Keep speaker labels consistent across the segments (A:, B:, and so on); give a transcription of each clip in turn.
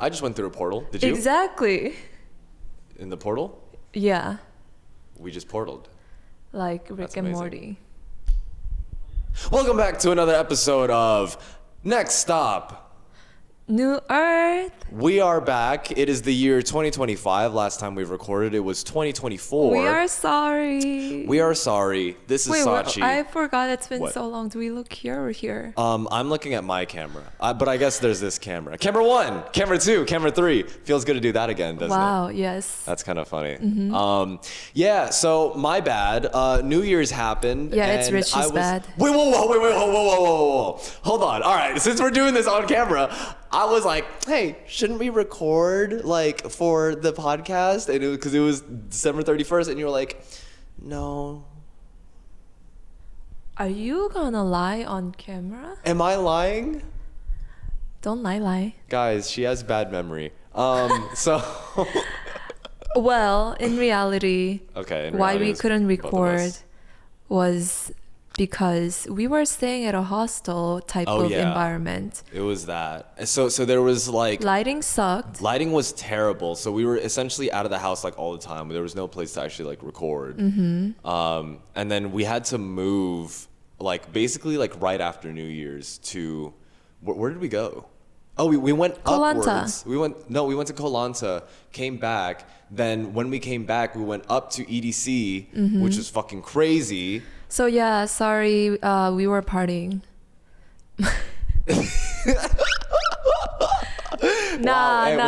A: I just went through a portal. Did you?
B: Exactly.
A: In the portal?
B: Yeah.
A: We just portaled.
B: Like Rick
A: That's
B: and
A: amazing.
B: Morty.
A: Welcome back to another episode of Next Stop.
B: New Earth.
A: We are back. It is the year 2025. Last time we recorded, it was 2024.
B: We are sorry.
A: We are sorry. This is Sachi.
B: I forgot it's been
A: What?
B: so long. Do we look here or here?
A: I'm looking at my camera, but I guess there's this camera. Camera 1, camera 2, camera 3. Feels good to do that again, doesn't it?
B: Wow, yes.
A: That's kind of funny.
B: Mm-hmm.
A: Yeah, so my bad. New Year's happened.
B: Yeah, it's
A: and
B: Richie's bad.
A: Wait, whoa. Hold on. All right, since we're doing this on camera, I was like, hey, shouldn't we record like for the podcast? And because it was December 31st, and you were like, no.
B: Are you gonna lie on camera?
A: Am I lying?
B: Don't lie.
A: Guys, she has bad memory. So.
B: Well, in reality,
A: Okay.
B: why we couldn't record was because we were staying at a hostel type of environment.
A: It was that. So there was like
B: Lighting sucked.
A: lighting was terrible. So we were essentially out of the house like all the time. There was no place to actually like record. And then we had to move like basically like right after New Year's to where did we go? Oh, we went
B: Koh-Lanta.
A: upwards. We went to Koh-Lanta, came back. Then when we came back, we went up to EDC, which was fucking crazy.
B: So yeah, sorry, we were partying.
A: When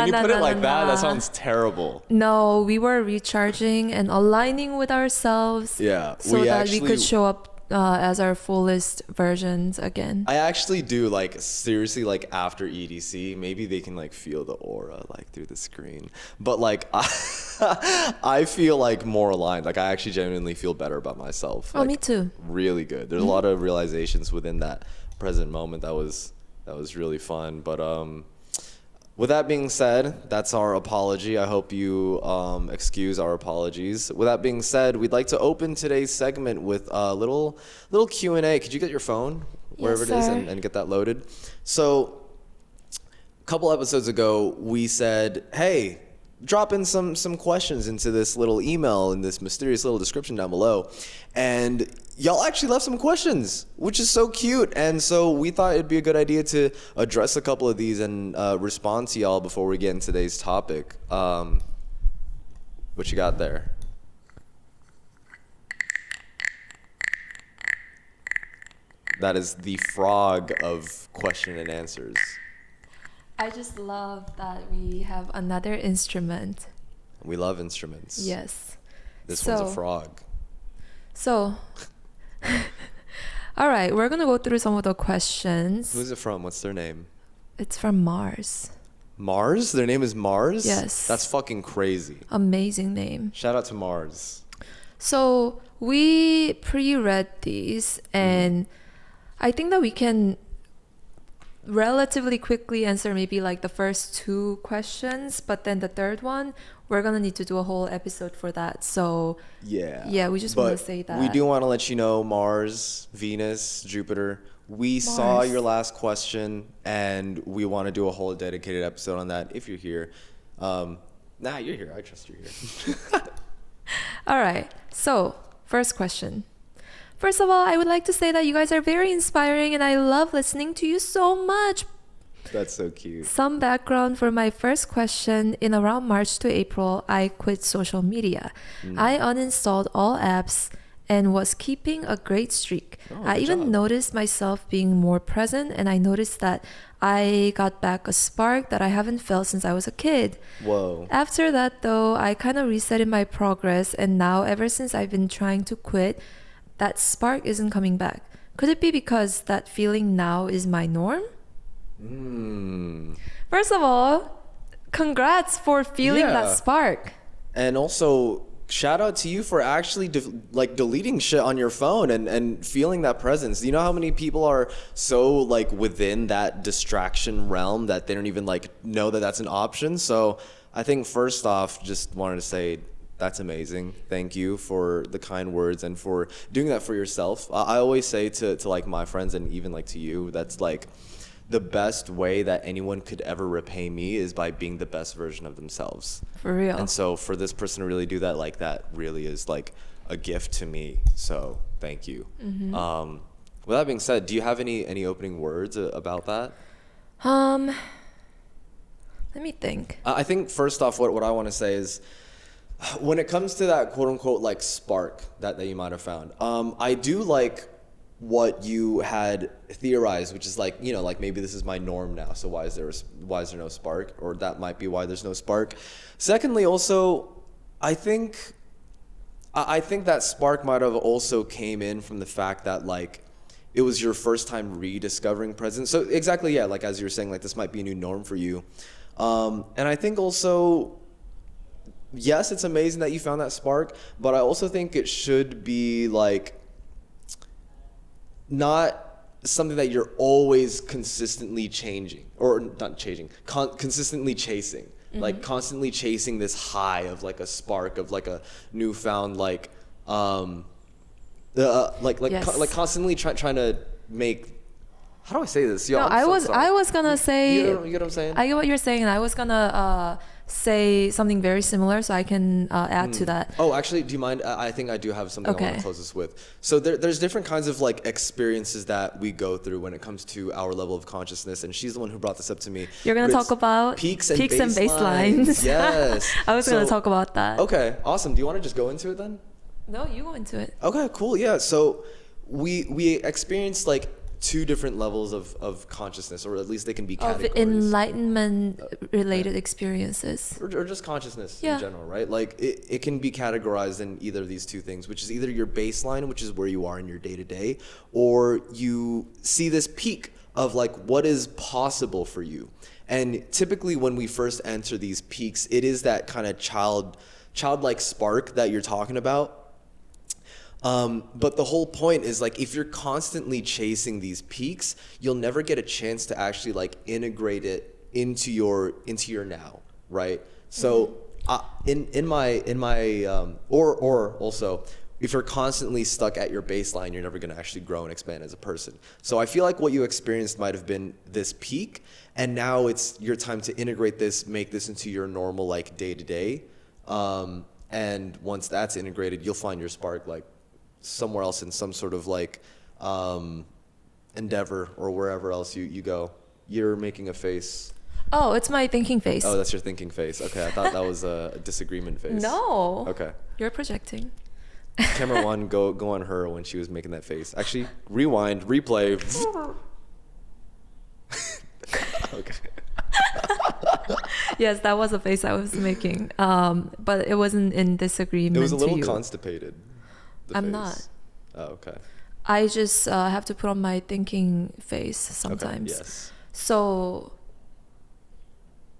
A: you put it like that sounds terrible.
B: No, we were recharging and aligning with ourselves.
A: Yeah,
B: so that we could show up as our fullest versions again.
A: I actually do like seriously like after EDC, maybe they can like feel the aura like through the screen. But like I feel like more aligned. Like I actually genuinely feel better about myself. Like,
B: me too.
A: Really good. There's a lot of realizations within that present moment that was really fun. But with that being said, that's our apology. I hope you excuse our apologies. With that being said, we'd like to open today's segment with a little Q&A. Could you get your phone, wherever it is, and get that loaded? So a couple episodes ago, we said, hey, drop in some questions into this little email in this mysterious little description down below. And y'all actually left some questions, which is so cute. And so we thought it'd be a good idea to address a couple of these and respond to y'all before we get into today's topic. What you got there? That is the frog of question and answers.
B: I just love that we have another instrument.
A: We love instruments.
B: Yes.
A: This one's a frog.
B: So, all right, we're going to go through some of the questions.
A: Who's it from? What's their name?
B: It's from Mars.
A: Mars? Their name is Mars?
B: Yes.
A: That's fucking crazy.
B: Amazing name.
A: Shout out to Mars.
B: So, we pre-read these, and I think that we can relatively quickly answer maybe like the first two questions, but then the third one we're gonna need to do a whole episode for that. So yeah, we just want to say that
A: we do want to let you know, Mars, Venus, Jupiter, we saw your last question and we want to do a whole dedicated episode on that if you're here. You're here. I trust you're here.
B: All right, so first question. First of all, I would like to say that you guys are very inspiring and I love listening to you so much.
A: That's so cute.
B: Some background for my first question. In around March to April, I quit social media. I uninstalled all apps and was keeping a great streak. I even noticed myself being more present, and I noticed that I got back a spark that I haven't felt since I was a kid.
A: Whoa.
B: After that, though, I kind of resetted my progress, and now ever since I've been trying to quit, that spark isn't coming back. Could it be because that feeling now is my norm? First of all, congrats for feeling that spark.
A: And also, shout out to you for actually deleting shit on your phone and feeling that presence. You know how many people are so like within that distraction realm that they don't even like know that that's an option? So I think first off, just wanted to say that's amazing. Thank you for the kind words and for doing that for yourself. I always say to like my friends and even like to you, that's like the best way that anyone could ever repay me is by being the best version of themselves.
B: For real.
A: And so for this person to really do that, like, that really is like a gift to me. So thank you. With that being said, do you have any opening words about that?
B: Let me think.
A: I think first off, what I want to say is, when it comes to that quote unquote like spark that you might have found, I do like what you had theorized, which is like, like maybe this is my norm now, so why is there no spark, or that might be why there's no spark. Secondly, also, I think that spark might have also came in from the fact that like it was your first time rediscovering presence. So exactly, yeah, like as you were saying, like this might be a new norm for you. And I think also, yes, it's amazing that you found that spark, but I also think it should be like not something that you're always consistently changing, or not changing, consistently chasing. Like constantly chasing this high of like a spark of like a newfound like
B: Yes.
A: like constantly trying to make. How do I say this? Yo,
B: No,
A: I'm so sorry.
B: I was gonna say.
A: You know what I'm saying?
B: I get what you're saying, and I was gonna say something very similar, so I can add to that.
A: Oh, actually, do you mind? I think I do have something I want
B: Okay.
A: to close this with. So there's different kinds of like experiences that we go through when it comes to our level of consciousness, and she's the one who brought this up to me.
B: You're gonna
A: It's
B: talk about
A: peaks and
B: baselines.
A: baselines. Yes.
B: I was gonna
A: So-
B: talk about that.
A: Okay, awesome. Do you want to just go into it then?
B: No, you go into it.
A: Okay, cool. Yeah. So we experienced like two different levels of consciousness, or at least they can be
B: Of
A: categories.
B: enlightenment related experiences.
A: Or just consciousness
B: Yeah.
A: in general, right? Like it can be categorized in either of these two things, which is either your baseline, which is where you are in your day to day, or you see this peak of like what is possible for you. And typically when we first enter these peaks, it is that kind of childlike spark that you're talking about. But the whole point is like, if you're constantly chasing these peaks, you'll never get a chance to actually like integrate it into your now, right? So or also, if you're constantly stuck at your baseline, you're never going to actually grow and expand as a person. So I feel like what you experienced might have been this peak, and now it's your time to integrate this, make this into your normal like day to day. And once that's integrated, you'll find your spark like somewhere else in some sort of like endeavor or wherever else you go. You're making a face.
B: Oh, it's my thinking face.
A: Oh, that's your thinking face. Okay, I thought that was a disagreement face.
B: No.
A: Okay.
B: You're projecting.
A: Camera one, go on her when she was making that face. Actually, rewind, replay. Okay.
B: Yes, that was a face I was making. But it wasn't in disagreement.
A: It was a little
B: to you.
A: constipated. the
B: I'm
A: face.
B: not.
A: Oh, okay.
B: I just have to put on my thinking face sometimes.
A: Okay, yes.
B: So,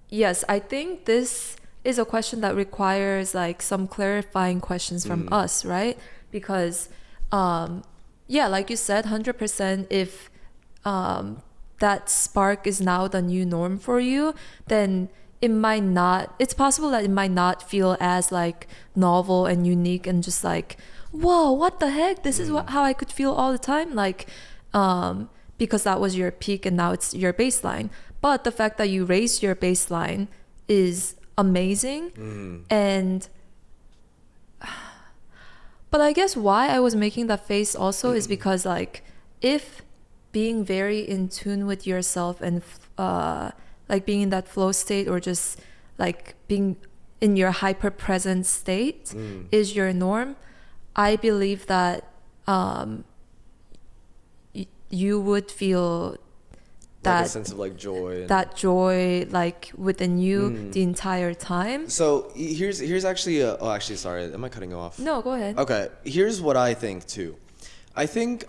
B: yes, I think this is a question that requires like some clarifying questions from us, right? Because, yeah, like you said, 100%, if that spark is now the new norm for you, then it might not, it's possible that it might not feel as like novel and unique and just like, whoa, what the heck? This is how I could feel all the time. Like, because that was your peak and now it's your baseline. But the fact that you raised your baseline is amazing. And, but I guess why I was making that face also is because like, if being very in tune with yourself and like being in that flow state or just like being in your hyper present state is your norm, I believe that you would feel that
A: like a sense of like joy.
B: That joy like within you the entire time.
A: So here's actually actually sorry, am I cutting you off?
B: No, go ahead.
A: Okay, here's what I think too. I think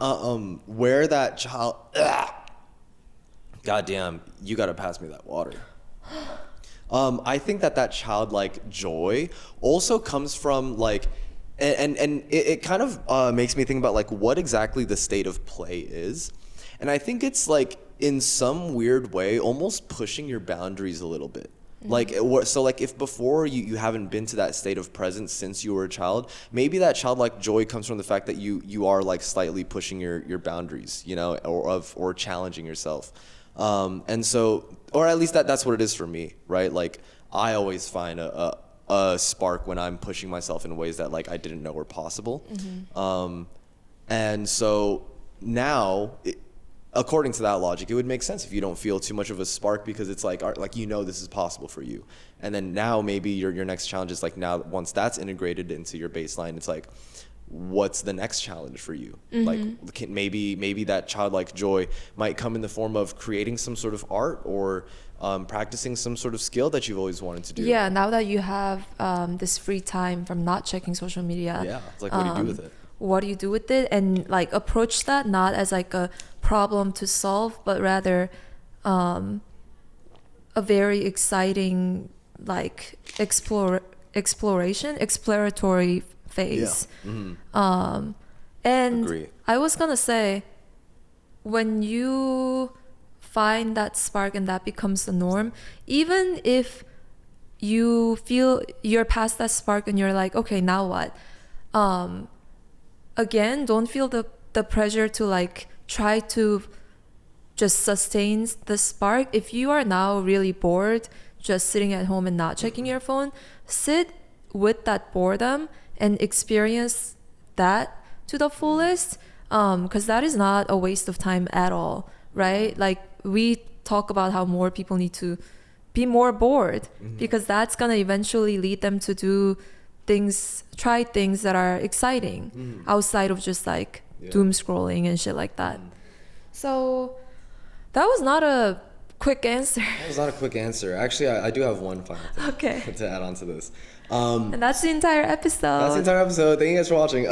A: where that child, goddamn, you gotta pass me that water. I think that childlike joy also comes from like, and it kind of makes me think about like what exactly the state of play is, and I think it's like in some weird way almost pushing your boundaries a little bit. Like, so like if before you haven't been to that state of presence since you were a child, maybe that childlike joy comes from the fact that you are like slightly pushing your boundaries, you know, or challenging yourself. And so, or at least that's what it is for me, right? Like I always find a spark when I'm pushing myself in ways that like I didn't know were possible. And so now, according to that logic, it would make sense if you don't feel too much of a spark, because it's like this is possible for you. And then now maybe your next challenge is like, now once that's integrated into your baseline, it's like, what's the next challenge for you? Like maybe that childlike joy might come in the form of creating some sort of art, or practicing some sort of skill that you've always wanted to do.
B: Yeah, now that you have this free time from not checking social media.
A: Yeah, it's like, what do you do with it?
B: What do you do with it? And like approach that not as like a problem to solve, but rather a very exciting like exploratory phase.
A: Yeah.
B: And
A: Agree.
B: I was gonna say, when you find that spark and that becomes the norm, even if you feel you're past that spark and you're like, okay, now what? Again, don't feel the pressure to like try to just sustain the spark. If you are now really bored just sitting at home and not checking your phone, sit with that boredom and experience that to the fullest, because that is not a waste of time at all, right? Like we talk about how more people need to be more bored, because that's gonna eventually lead them to do things, try things that are exciting outside of just like doom scrolling and shit like that. So that was not a quick answer.
A: That was not a quick answer. Actually, I do have one final thing
B: Okay.
A: to add on to this.
B: And that's the entire episode.
A: That's the entire episode. Thank you guys for watching.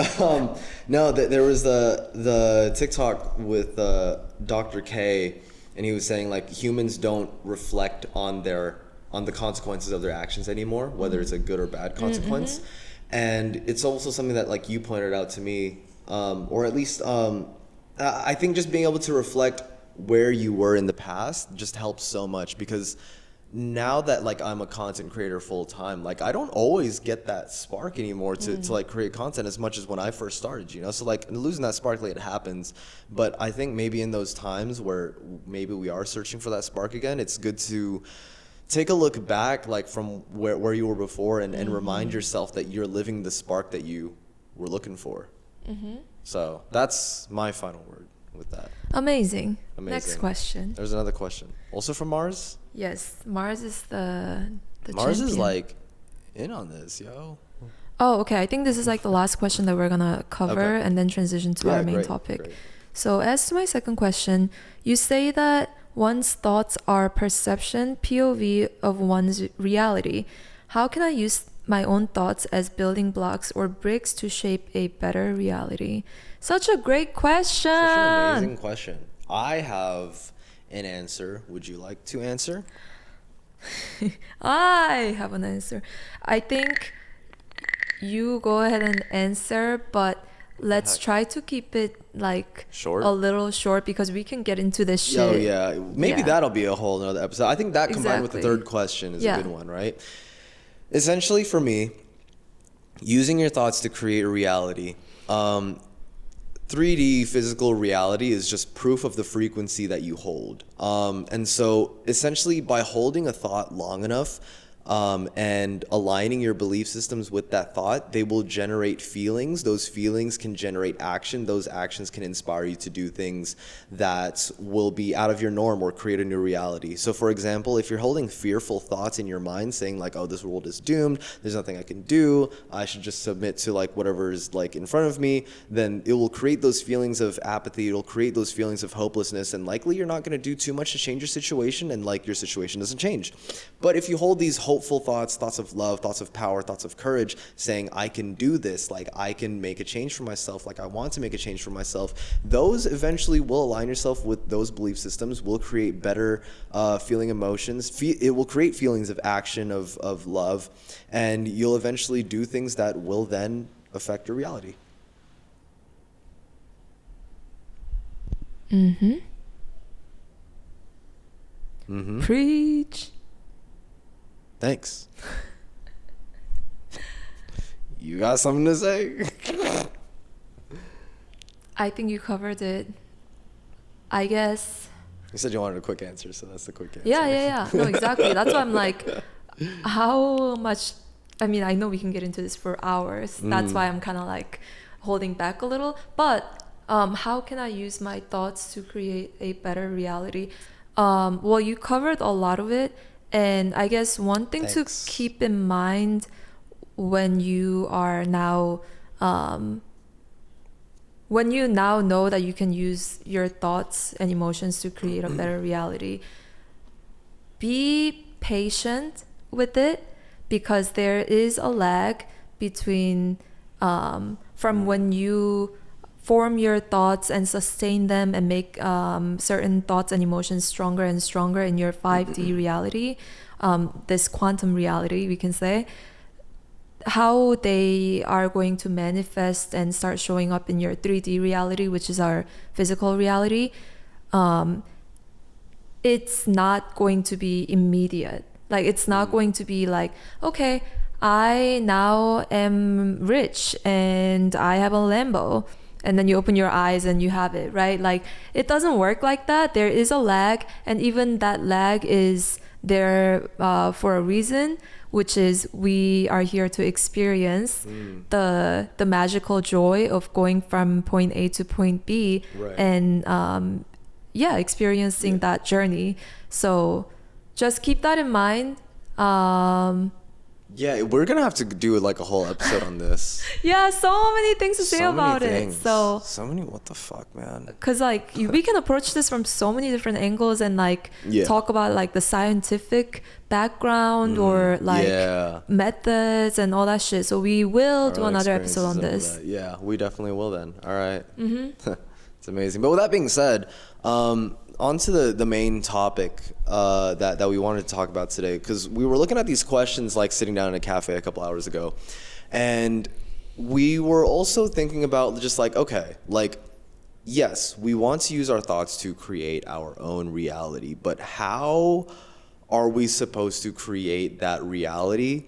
A: No, there was the TikTok with Dr. K, and he was saying like humans don't reflect on the consequences of their actions anymore, whether it's a good or bad consequence. And it's also something that like you pointed out to me, or at least I think just being able to reflect where you were in the past just helps so much, because now that like I'm a content creator full time, like I don't always get that spark anymore to like create content as much as when I first started, you know? So like losing that spark, like it happens, but I think maybe in those times where maybe we are searching for that spark again, it's good to take a look back, like from where you were before, and remind yourself that you're living the spark that you were looking for. So that's my final word with that.
B: Amazing. Next question.
A: There's another question, also from Mars.
B: Yes, Mars is the
A: Mars
B: champion.
A: is like in on this, yo.
B: Oh, okay. I think this is like the last question that we're gonna cover,
A: Okay.
B: and then transition to our main
A: great,
B: topic.
A: great.
B: So as to my second question, you say that one's thoughts are perception, POV of one's reality. How can I use my own thoughts as building blocks or bricks to shape a better reality? Such a great question.
A: Such an amazing question. I have an answer. Would you like to answer?
B: I have an answer. I think you go ahead and answer, but let's try to keep it like
A: Short?
B: a little short, because we can get into this shit.
A: Oh yeah, maybe
B: Yeah.
A: that'll be a whole another episode. I think that combined with the
B: Exactly.
A: third question is
B: Yeah.
A: a good one, right? Essentially, for me, using your thoughts to create a reality. 3D physical reality is just proof of the frequency that you hold. And so essentially by holding a thought long enough, and aligning your belief systems with that thought, they will generate feelings. Those feelings can generate action. Those actions can inspire you to do things that will be out of your norm or create a new reality. So for example, if you're holding fearful thoughts in your mind saying like, oh, this world is doomed, there's nothing I can do, I should just submit to like whatever is like in front of me, then it will create those feelings of apathy. It'll create those feelings of hopelessness, and likely you're not going to do too much to change your situation, and like your situation doesn't change. But if you hold these hopeful thoughts, thoughts of love, thoughts of power, thoughts of courage, saying I can do this, like I can make a change for myself, like I want to make a change for myself, those eventually will align yourself with those belief systems, will create better feeling emotions. It will create feelings of action, of love, and you'll eventually do things that will then affect your reality.
B: Preach.
A: Thanks. You got something to say?
B: I think you covered it. I guess
A: You said you wanted a quick answer, so that's the quick answer.
B: Yeah. No, exactly. That's why I'm like, how much? I mean, I know we can get into this for hours. That's why I'm kind of like holding back a little. But how can I use my thoughts to create a better reality? Well, you covered a lot of it. And I guess one thing to keep in mind when you are now, when you now know that you can use your thoughts and emotions to create a better reality, be patient with it, because there is a lag between from when you form your thoughts and sustain them and make certain thoughts and emotions stronger and stronger in your 5D reality, this quantum reality, we can say, how they are going to manifest and start showing up in your 3D reality, which is our physical reality. It's not going to be immediate. Like, it's not going to be like, okay, I now am rich and I have a Lambo, and then you open your eyes and you have it, right? Like, it doesn't work like that. There is a lag, and even that lag is there for a reason, which is we are here to experience the magical joy of going from point A to point B,
A: right.
B: And experiencing that journey. So just keep that in mind.
A: Yeah, we're gonna have to do like a whole episode on this.
B: Yeah, so many things to say
A: So many
B: about it.
A: things.
B: So
A: many, what the fuck, man?
B: because like we can approach this from so many different angles and like talk about like the scientific background or like methods and all that shit. So we will do another episode on this.
A: Yeah, we definitely will then. All right. It's amazing. But with that being said, on to the main topic that we wanted to talk about today, because we were looking at these questions like sitting down in a cafe a couple hours ago, and we were also thinking about just like, okay, like, yes, we want to use our thoughts to create our own reality, but how are we supposed to create that reality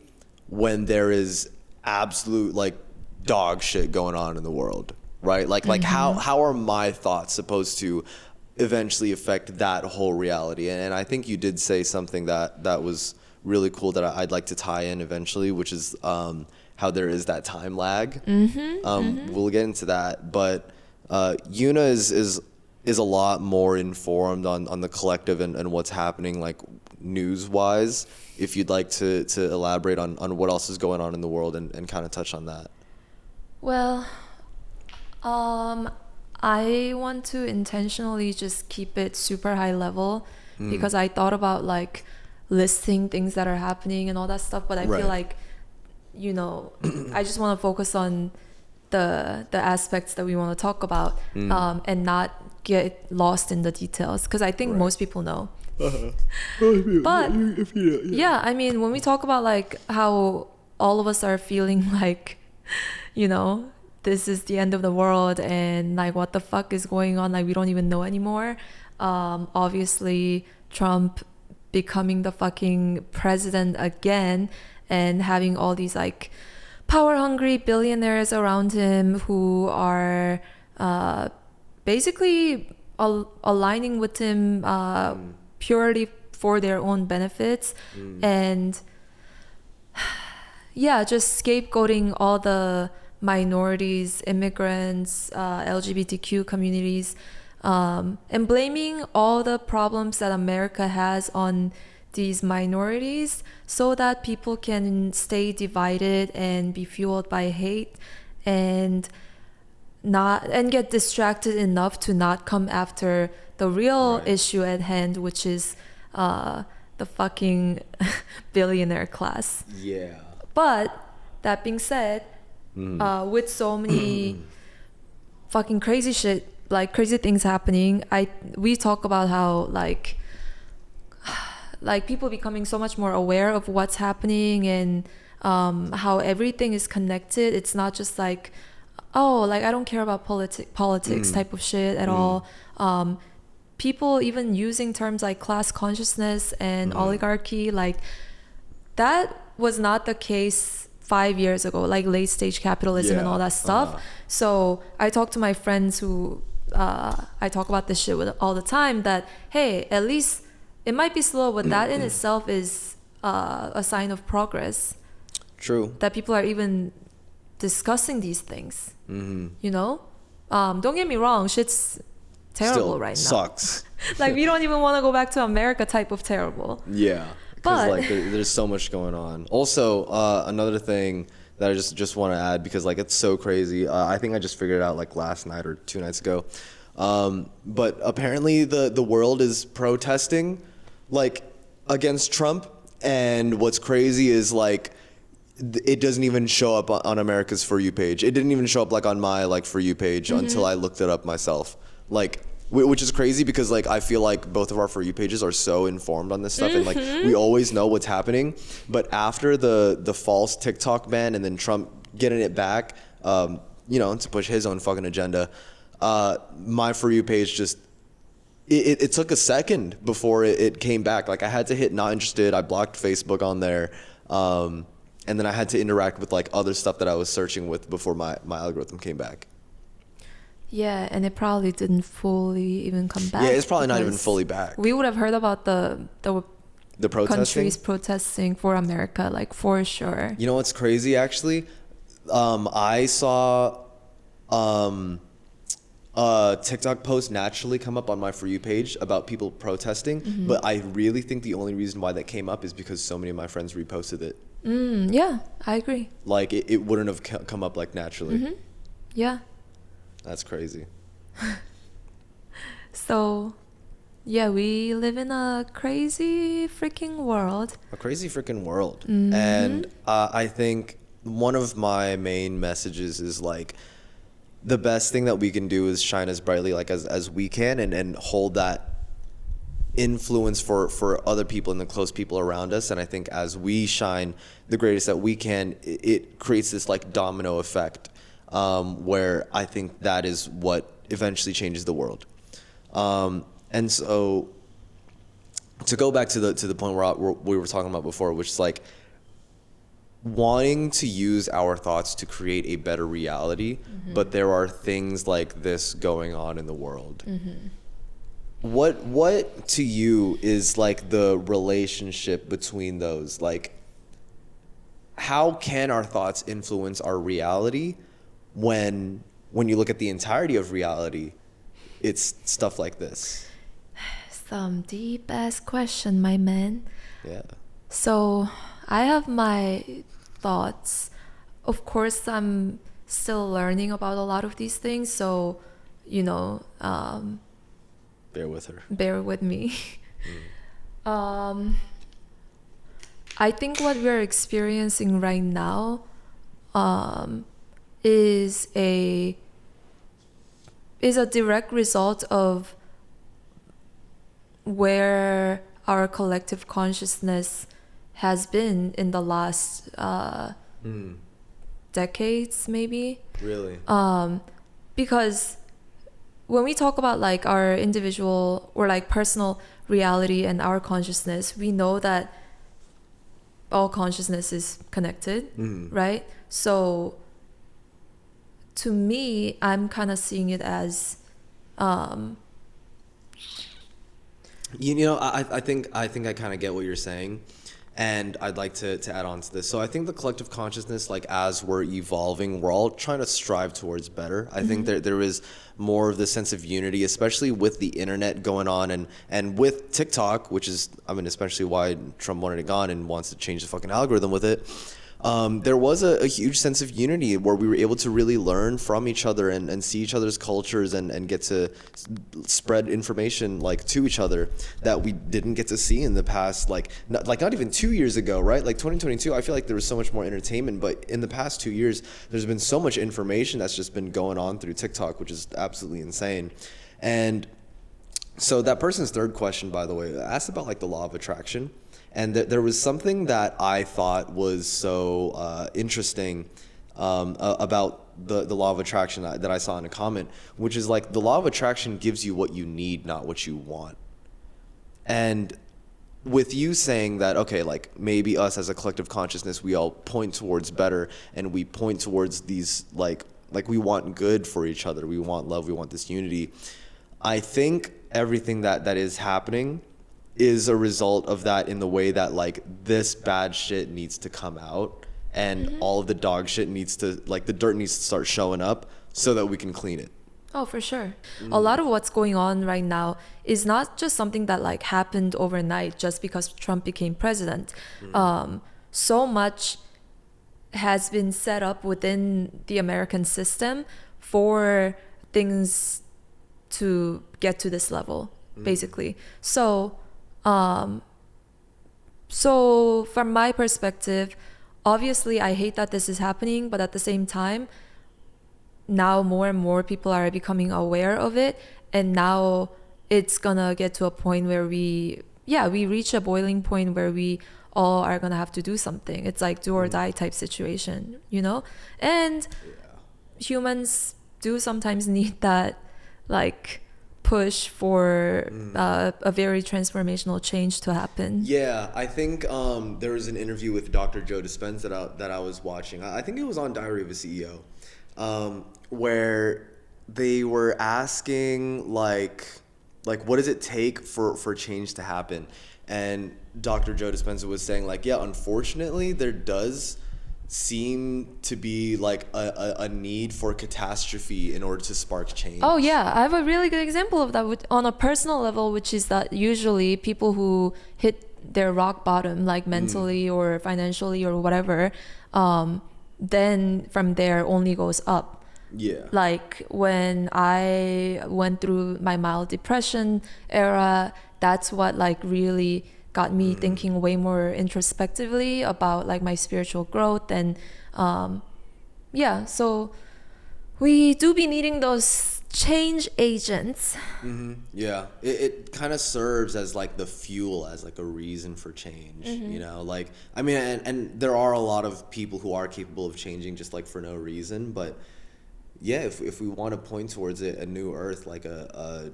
A: when there is absolute like dog shit going on in the world, right? Like how are my thoughts supposed to eventually affect that whole reality? And I think you did say something that was really cool that I'd like to tie in eventually, which is how there is that time lag. We'll get into that, but Yoonha is a lot more informed on the collective and what's happening like news wise. If you'd like to elaborate on what else is going on in the world and kind of touch on that.
B: Well, I want to intentionally just keep it super high level because I thought about like listing things that are happening and all that stuff, but I feel like, you know, I just want to focus on the aspects that we want to talk about and not get lost in the details, because I think most people know. But yeah, I mean, when we talk about like how all of us are feeling like, you know, this is the end of the world and like what the fuck is going on, like we don't even know anymore. Obviously Trump becoming the fucking president again and having all these like power hungry billionaires around him who are basically aligning with him purely for their own benefits, and yeah, just scapegoating all the minorities, immigrants, LGBTQ communities, and blaming all the problems that America has on these minorities so that people can stay divided and be fueled by hate and get distracted enough to not come after the real issue at hand, which is the fucking billionaire class.
A: Yeah.
B: But that being said, with so many fucking crazy shit, like crazy things happening, we talk about how like people becoming so much more aware of what's happening and how everything is connected. It's not just like, oh, like I don't care about politics type of shit at all. People even using terms like class consciousness and oligarchy, like that was not the case 5 years ago, like late stage capitalism and all that stuff. So I talked to my friends who I talk about this shit all the time, that hey, at least it might be slow, but that in itself is a sign of progress.
A: True.
B: That people are even discussing these things. You know, don't get me wrong, shit's terrible
A: Still
B: right now.
A: sucks.
B: Like, we don't even want to go back to America type of terrible.
A: Yeah, because
B: But
A: like there's so much going on. Also, another thing that I just want to add, because like it's so crazy. I think I just figured it out like last night or 2 nights ago. But apparently the world is protesting like against Trump, and what's crazy is like it doesn't even show up on America's For You page. It didn't even show up like on my like For You page until I looked it up myself. Like, which is crazy because like I feel like both of our For You pages are so informed on this stuff, and like we always know what's happening. But after the false TikTok ban and then Trump getting it back, you know, to push his own fucking agenda, my For You page just it took a second before it came back. Like I had to hit not interested. I blocked Facebook on there. And then I had to interact with like other stuff that I was searching with before my algorithm came back.
B: yeah, and it probably didn't fully even come back.
A: Yeah, it's probably not even
B: because
A: fully back.
B: we would have heard about the
A: protesting?
B: countries protesting for America, like, for sure.
A: You know what's crazy actually? I saw a TikTok post naturally come up on my For You page about people protesting, but I really think the only reason why that came up is because so many of my friends reposted it.
B: Yeah, I agree.
A: Like it wouldn't have come up like naturally.
B: Yeah.
A: That's crazy.
B: So, yeah, we live in a crazy freaking world.
A: A crazy freaking world. And I think one of my main messages is like the best thing that we can do is shine as brightly like as we can, and hold that influence for other people and the close people around us. And I think as we shine the greatest that we can, it creates this like domino effect, where I think that is what eventually changes the world. And so to go back to the point where we were talking about before, which is like wanting to use our thoughts to create a better reality, but there are things like this going on in the world. What to you is like the relationship between those? Like, how can our thoughts influence our reality when you look at the entirety of reality, it's stuff like this?
B: Some deep ass question, my man.
A: Yeah.
B: So, I have my thoughts. Of course, I'm still learning about a lot of these things, so, you know,
A: Bear with her.
B: bear with me. I think what we're experiencing right now is a direct result of where our collective consciousness has been in the last decades, maybe.
A: Really?
B: Because when we talk about like our individual or like personal reality and our consciousness, we know that all consciousness is connected, right? So to me, I'm kind of seeing it as
A: You know, I think I kind of get what you're saying, and I'd like to add on to this. So I think the collective consciousness, like as we're evolving, we're all trying to strive towards better. I think there is more of the sense of unity, especially with the internet going on, and with TikTok, which is, I mean, especially why Trump wanted it gone and wants to change the fucking algorithm with it. There was a huge sense of unity where we were able to really learn from each other and see each other's cultures and get to spread information like to each other that we didn't get to see in the past, like not even 2 years ago, right? Like 2022, I feel like there was so much more entertainment, but in the past 2 years, there's been so much information that's just been going on through TikTok, which is absolutely insane. And so that person's third question, by the way, asked about like the law of attraction. And there was something that I thought was so interesting about the law of attraction that I saw in a comment, which is like the law of attraction gives you what you need, not what you want. And with you saying that, okay, like maybe us as a collective consciousness, we all point towards better and we point towards these like we want good for each other. We want love. We want this unity. I think everything that is happening is a result of that, in the way that like this bad shit needs to come out, and all of the dog shit needs to, like, the dirt needs to start showing up so that we can clean it.
B: Oh, for sure. A lot of what's going on right now is not just something that like happened overnight just because Trump became president. So much has been set up within the American system for things to get to this level, basically. So from my perspective, obviously I hate that this is happening, but at the same time, now more and more people are becoming aware of it, and now it's gonna get to a point where we reach a boiling point where we all are gonna have to do something. It's like do or die type situation, you know? And humans do sometimes need that like push for a very transformational change to happen.
A: Yeah, I think there was an interview with Dr. Joe Dispenza that I was watching. I think it was on Diary of a CEO, where they were asking like what does it take for change to happen? And Dr. Joe Dispenza was saying like, yeah, unfortunately there does seem to be like a need for catastrophe in order to spark change.
B: Oh yeah, I have a really good example of that on a personal level, which is that usually people who hit their rock bottom, like mentally or financially or whatever, then from there only goes up.
A: Yeah.
B: Like when I went through my mild depression era, that's what like really got me thinking way more introspectively about like my spiritual growth. And so we do be needing those change agents.
A: Yeah, it kind of serves as like the fuel, as like a reason for change, you know, like, I mean, and there are a lot of people who are capable of changing just like for no reason, but yeah, if we want to point towards it, a new earth, like a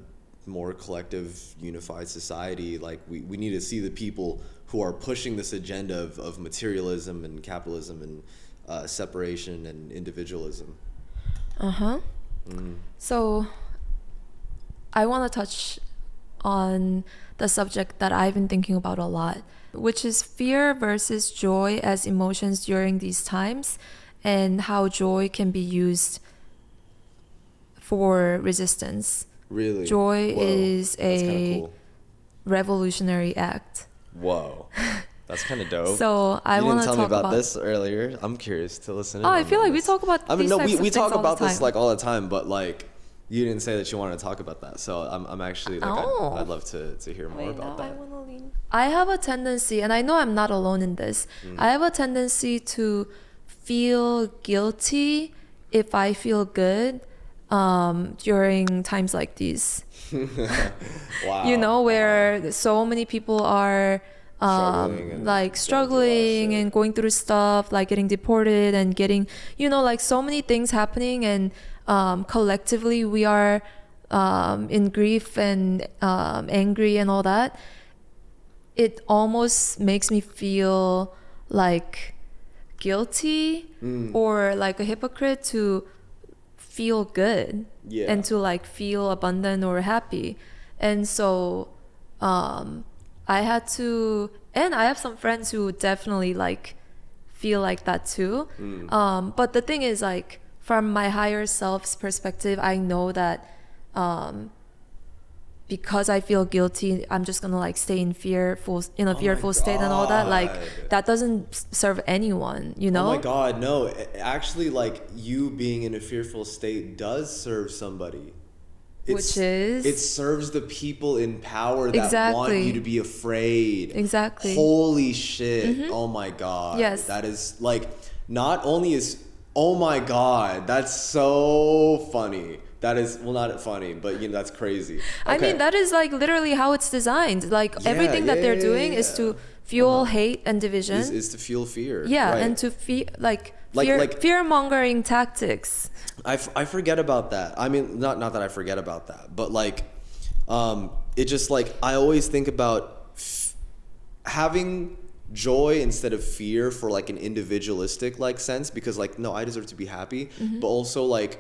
A: more collective, unified society, like we need to see the people who are pushing this agenda of materialism and capitalism and separation and individualism.
B: So I want to touch on the subject that I've been thinking about a lot, which is fear versus joy as emotions during these times, and how joy can be used for resistance.
A: Really?
B: Joy
A: Whoa.
B: is
A: That's kinda
B: a
A: cool.
B: revolutionary act.
A: Whoa, that's kind of dope.
B: So I want to talk
A: You didn't tell me about this earlier. I'm curious to listen.
B: I feel like we talk about
A: I mean,
B: these
A: no,
B: types of
A: we
B: things
A: talk
B: all
A: about
B: the
A: this
B: time.
A: like all the time, but like you didn't say that you wanted to talk about that. So I'm actually like I'd love to hear more about that.
B: I have a tendency, and I know I'm not alone in this, I have a tendency to feel guilty if I feel good during times like these.
A: Wow.
B: You know, where so many people are struggling and going through stuff, like getting deported and getting, you know, like so many things happening, and collectively we are in grief and angry and all that. It almost makes me feel like guilty or like a hypocrite to feel good and to like feel abundant or happy. And so I had to, and I have some friends who definitely like feel like that too. But the thing is, like, from my higher self's perspective, I know that because I feel guilty, I'm just gonna like stay in a fearful state and all that. Like, that doesn't serve anyone, you know?
A: Oh my God, no. Actually, like, you being in a fearful state does serve somebody.
B: Which is?
A: It serves the people in power that want you to be afraid.
B: Exactly.
A: Holy shit. Oh my God.
B: Yes.
A: That is, like, not only is, oh my God, that's so funny. That is, well, not funny, but, you know, that's crazy. Okay.
B: I mean, that is like literally how it's designed. Like, everything that they're doing is to fuel hate and division.
A: Is to fuel fear.
B: Yeah,
A: right.
B: And to fear-mongering tactics.
A: I forget about that. I mean, not that I forget about that, but like, it just like, I always think about having joy instead of fear for like an individualistic like sense, because like, no, I deserve to be happy, but also like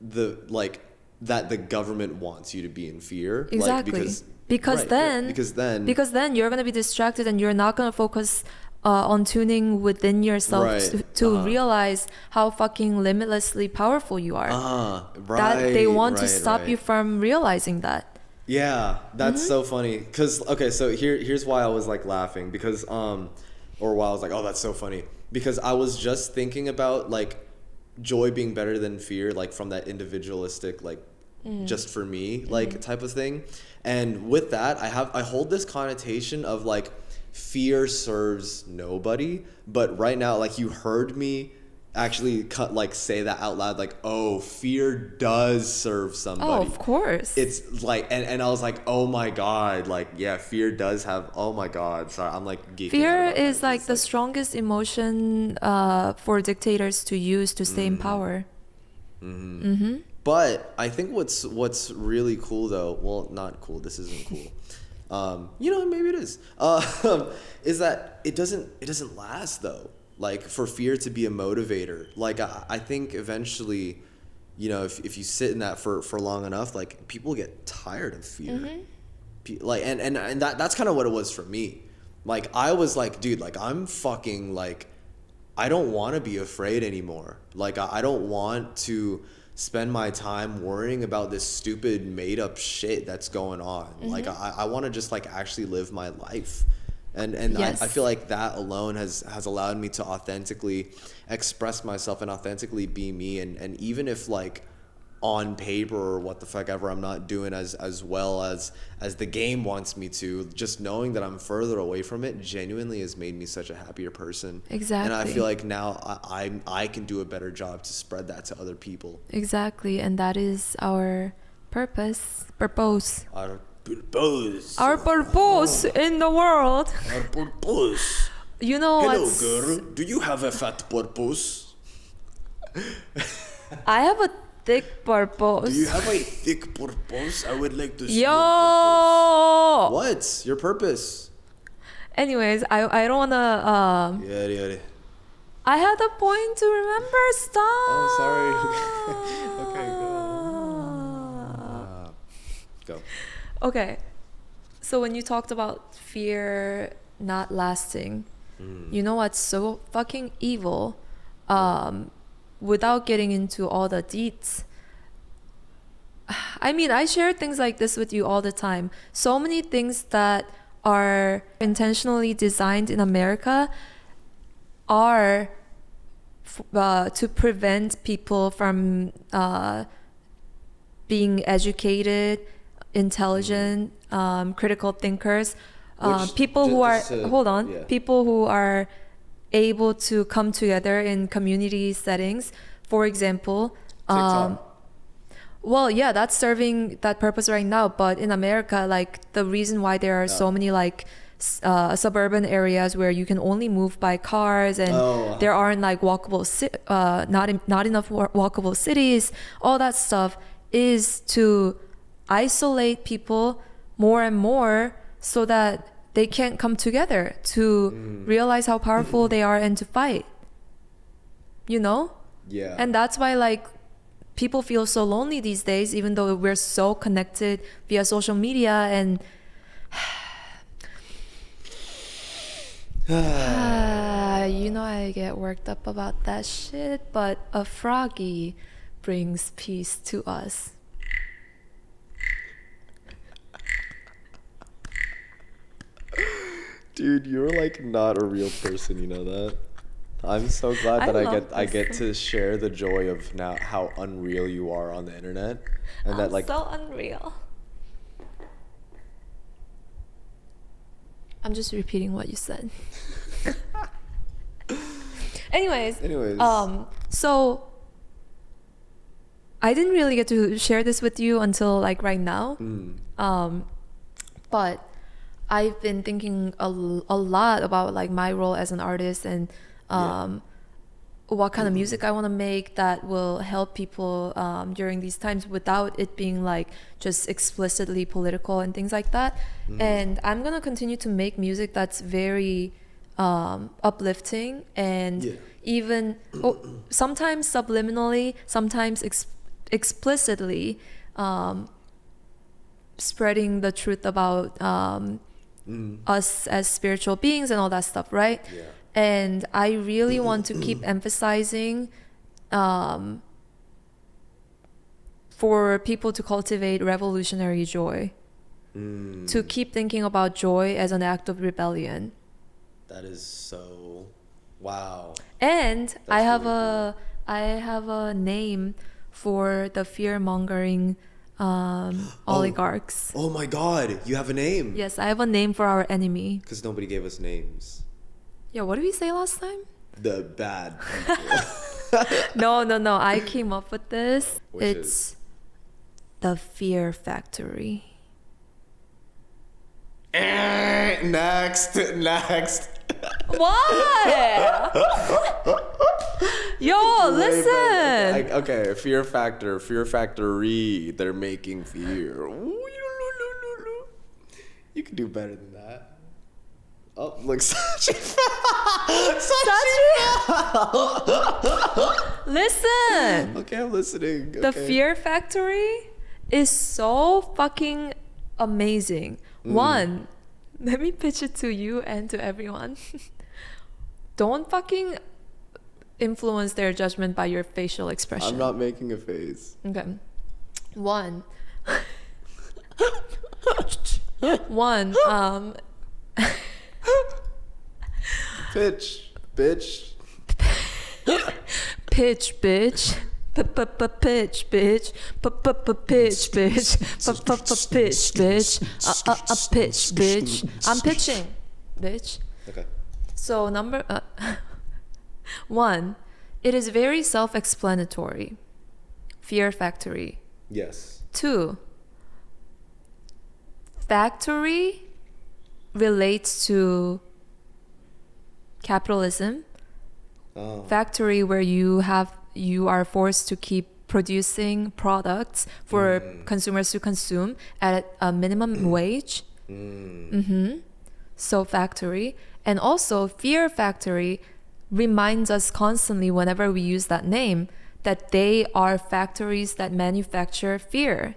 A: that the government wants you to be in fear.
B: Exactly.
A: Like,
B: because then you're going to be distracted and you're not going to focus on tuning within yourself to realize how fucking limitlessly powerful you are. That they want to stop you from realizing that.
A: Yeah, that's so funny. Cause okay, so here's why I was like laughing, because or why I was like, oh, that's so funny, because I was just thinking about like joy being better than fear, like from that individualistic like just for me like type of thing. And with that, I hold this connotation of like fear serves nobody, but right now, like, you heard me actually say that out loud, like, oh, fear does serve somebody.
B: Oh, of course.
A: It's like, and I was like, oh my god, like, yeah, fear does have, oh my god, sorry, I'm like geeking
B: fear
A: out about
B: is
A: that.
B: like
A: It's
B: the strongest emotion for dictators to use to stay in power.
A: But I think what's really cool though, well, not cool, this isn't cool. You know, maybe it is that it doesn't last though. Like, for fear to be a motivator, like I think eventually, you know, if you sit in that for long enough, like, people get tired of fear. Like, and that's kind of what it was for me. Like, I was like, dude, like, I'm fucking like, I don't want to be afraid anymore. Like, I don't want to spend my time worrying about this stupid made up shit that's going on. Like, I want to just like actually live my life. And
B: Yes.
A: I feel like that alone has allowed me to authentically express myself and authentically be me. And even if like on paper or what the fuck ever I'm not doing as well as the game wants me to, just knowing that I'm further away from it genuinely has made me such a happier person.
B: Exactly.
A: And I feel like now I can do a better job to spread that to other people.
B: Exactly, and that is our purpose.
A: Our purpose.
B: Our purpose in the world.
A: Our purpose.
B: You know
A: Hello,
B: what's...
A: girl. Do you have a fat purpose?
B: I have a thick purpose.
A: Do you have a thick purpose? I would like to see
B: Yo!
A: your purpose. What? Your purpose?
B: Anyways, I don't wanna...
A: Yeah.
B: I had a point to remember stuff.
A: Oh, sorry. Okay, go. Go.
B: Okay, so when you talked about fear not lasting, you know what's so fucking evil? Without getting into all the deets, I mean, I share things like this with you all the time. So many things that are intentionally designed in America are to prevent people from being educated, intelligent, critical thinkers, people who are people who are able to come together in community settings. For example, well, yeah, that's serving that purpose right now. But in America, like, the reason why there are so many like suburban areas where you can only move by cars, and there aren't like walkable not enough walkable cities, all that stuff is to isolate people more and more so that they can't come together to realize how powerful they are and to fight, you know?
A: Yeah.
B: And that's why like people feel so lonely these days, even though we're so connected via social media. And you know, I get worked up about that shit, but a froggy brings peace to us.
A: Dude, you're like not a real person, you know that? I'm so glad that I get to share the joy of now how unreal you are on the internet, and that like
B: so unreal. I'm just repeating what you said. Anyways, so I didn't really get to share this with you until like right now. But I've been thinking a lot about like my role as an artist, and what kind of music I want to make that will help people during these times without it being like just explicitly political and things like that. And I'm gonna continue to make music that's very uplifting and
A: Yeah.
B: even sometimes subliminally, sometimes explicitly spreading the truth about us as spiritual beings and all that stuff, right?
A: Yeah.
B: And I really want to keep emphasizing for people to cultivate revolutionary joy, to keep thinking about joy as an act of rebellion.
A: That is so, wow.
B: And I
A: That's
B: have
A: really
B: I have a name for the fear-mongering oligarchs.
A: Oh my God, you have a name.
B: Yes, I have a name for our enemy.
A: Because nobody gave us names.
B: Yeah, what did we say last time?
A: The bad people.
B: No. I came up with this.
A: Which
B: It's
A: is?
B: the Fear Factory.
A: Next.
B: What? Yo, listen.
A: Okay, Fear Factory. They're making fear. You can do better than that. Oh, look, Sachi.
B: Listen.
A: Okay, I'm listening.
B: The
A: Okay.
B: Fear Factory is so fucking amazing. One, let me pitch it to you and to everyone. Don't fucking influence their judgment by your facial expression.
A: I'm not making a face.
B: Okay. One. One.
A: Pitch, bitch.
B: Pitch, bitch. Pitch, bitch. Pitch, bitch. Pitch, bitch. Pitch, bitch. I'm pitching, bitch.
A: Okay.
B: So number one, it is very self-explanatory. Fear Factory.
A: Yes.
B: Two, factory relates to capitalism.
A: Oh.
B: Factory where you are forced to keep producing products for consumers to consume at a minimum wage. So factory. And also Fear Factory reminds us constantly whenever we use that name that they are factories that manufacture fear.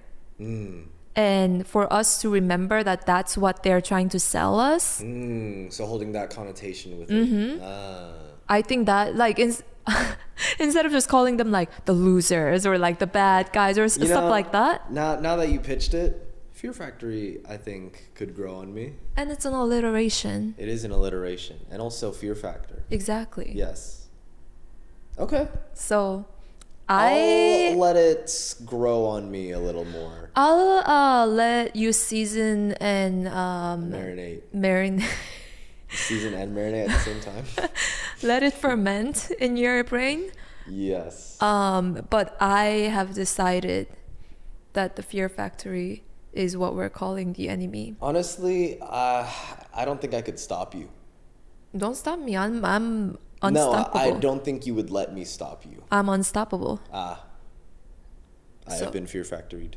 B: And for us to remember that that's what they're trying to sell us.
A: So holding that connotation with it.
B: I think that like instead of just calling them like the losers or like the bad guys or stuff like that.
A: Now that you pitched it, Fear Factory, I think, could grow on me.
B: And it's an alliteration.
A: It is an alliteration. And also Fear Factor.
B: Exactly.
A: Yes. Okay.
B: So
A: I'll let it grow on me a little more.
B: I'll let you season and
A: Marinate. Season and marinate at the same time.
B: let it ferment in your brain.
A: Yes.
B: But I have decided that the Fear Factory is what we're calling the enemy.
A: Honestly, I don't think I could stop you.
B: Don't stop me. I'm unstoppable.
A: No, I don't think you would let me stop you.
B: I'm unstoppable.
A: I have been Fear Factoried.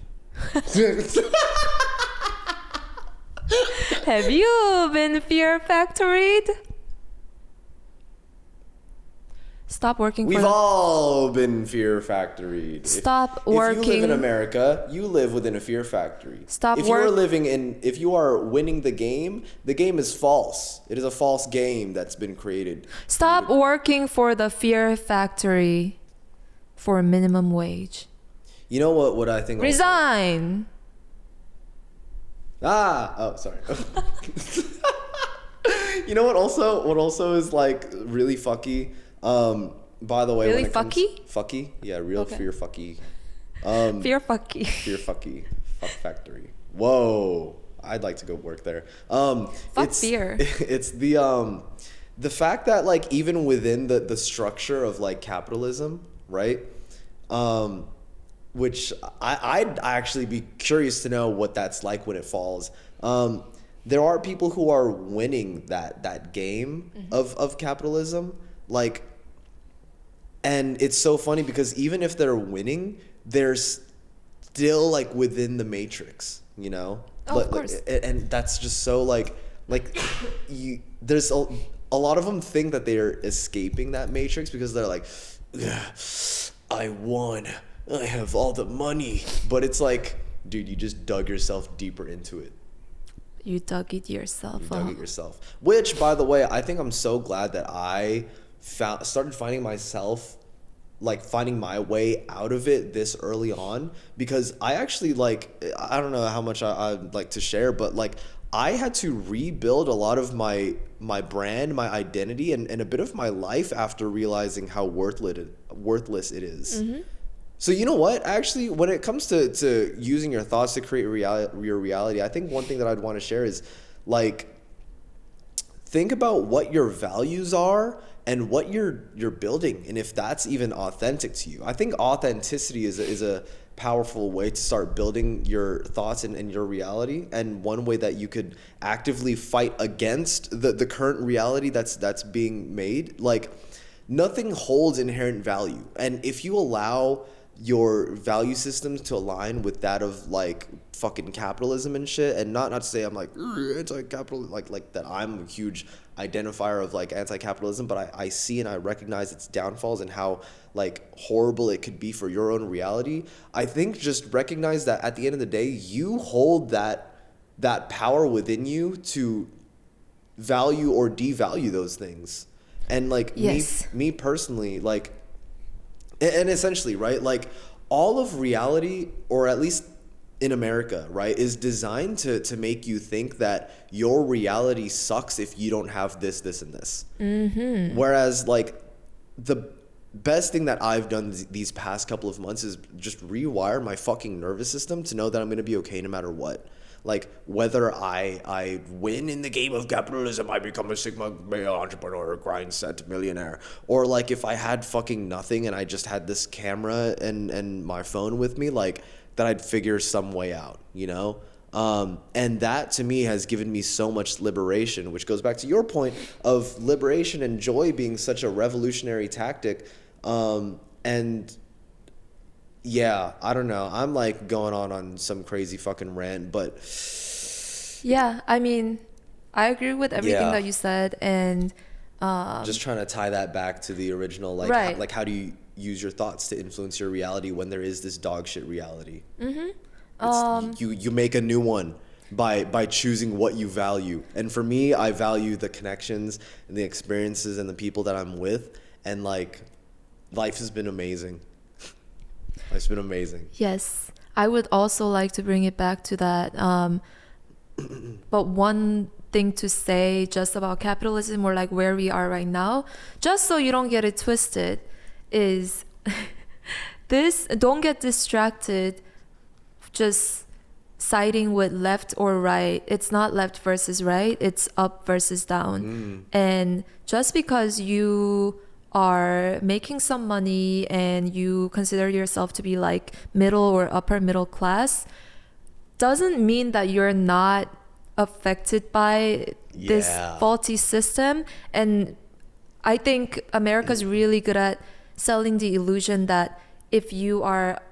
B: Have you been Fear Factoried? Stop working
A: We've
B: for
A: all been Fear Factoried.
B: Stop
A: If
B: working.
A: you live in America, you live within a Fear Factory.
B: Stop
A: If you are winning the game is false. It is a false game that's been created.
B: Stop working for the Fear Factory for minimum wage.
A: You know what I think?
B: Resign.
A: Sorry. You know what also is like really fucky? By the way,
B: Really
A: when it comes,
B: fucky?
A: Fucky? Yeah, real
B: Okay.
A: fear fucky.
B: Fear fucky.
A: Fear fucky. Fuck factory. Whoa. I'd like to go work there. It's
B: fear.
A: It's the fact that like even within the structure of like capitalism, right? Which I'd actually be curious to know what that's like when it falls. There are people who are winning that game of capitalism, like, and it's so funny because even if they're winning, they're still like within the matrix, you know.
B: Oh, of course.
A: And that's just so like you. There's a lot of them think that they're escaping that matrix because they're like, "Ugh, I won, I have all the money," but it's like, dude, you just dug yourself deeper into it.
B: You dug it yourself.
A: You dug it yourself. Which, by the way, I think I'm so glad that I started finding myself, like finding my way out of it this early on, because I actually, like, I don't know how much I'd like to share, but like I had to rebuild a lot of my brand, my identity, and a bit of my life after realizing how worthless it is. So you know what? Actually, when it comes to using your thoughts to create your reality, I think one thing that I'd want to share is, like, think about what your values are and what you're building, and if that's even authentic to you. I think authenticity is a powerful way to start building your thoughts and your reality, and one way that you could actively fight against the current reality that's being made. Like, nothing holds inherent value, and if you allow your value systems to align with that of like fucking capitalism and shit, and not to say I'm like anti-capital, like that I'm a huge identifier of like anti-capitalism, but I see and I recognize its downfalls and how like horrible it could be for your own reality. I think just recognize that at the end of the day, you hold that power within you to value or devalue those things. And like me personally, like, and essentially, right, like all of reality, or at least in America, right, is designed to make you think that your reality sucks if you don't have this, and this. Whereas like the best thing that I've done these past couple of months is just rewire my fucking nervous system to know that I'm going to be okay no matter what. Like, whether I win in the game of capitalism, I become a Sigma male entrepreneur, grind set millionaire. Or like if I had fucking nothing and I just had this camera and my phone with me, like that I'd figure some way out, you know? And that to me has given me so much liberation, which goes back to your point of liberation and joy being such a revolutionary tactic. And yeah, I don't know. I'm like going on some crazy fucking rant, but
B: yeah, I mean, I agree with everything that you said, and
A: just trying to tie that back to the original, like,
B: right.
A: How do you use your thoughts to influence your reality when there is this dog shit reality? You make a new one by choosing what you value. And for me, I value the connections and the experiences and the people that I'm with, and like life has been amazing. It's been amazing.
B: Yes, I would also like to bring it back to that. But one thing to say just about capitalism, or like where we are right now, just so you don't get it twisted, is this: don't get distracted just siding with left or right. It's not left versus right, it's up versus down. And just because you are making some money and you consider yourself to be like middle or upper middle class, doesn't mean that you're not affected by this faulty system. And I think America's really good at selling the illusion that if you are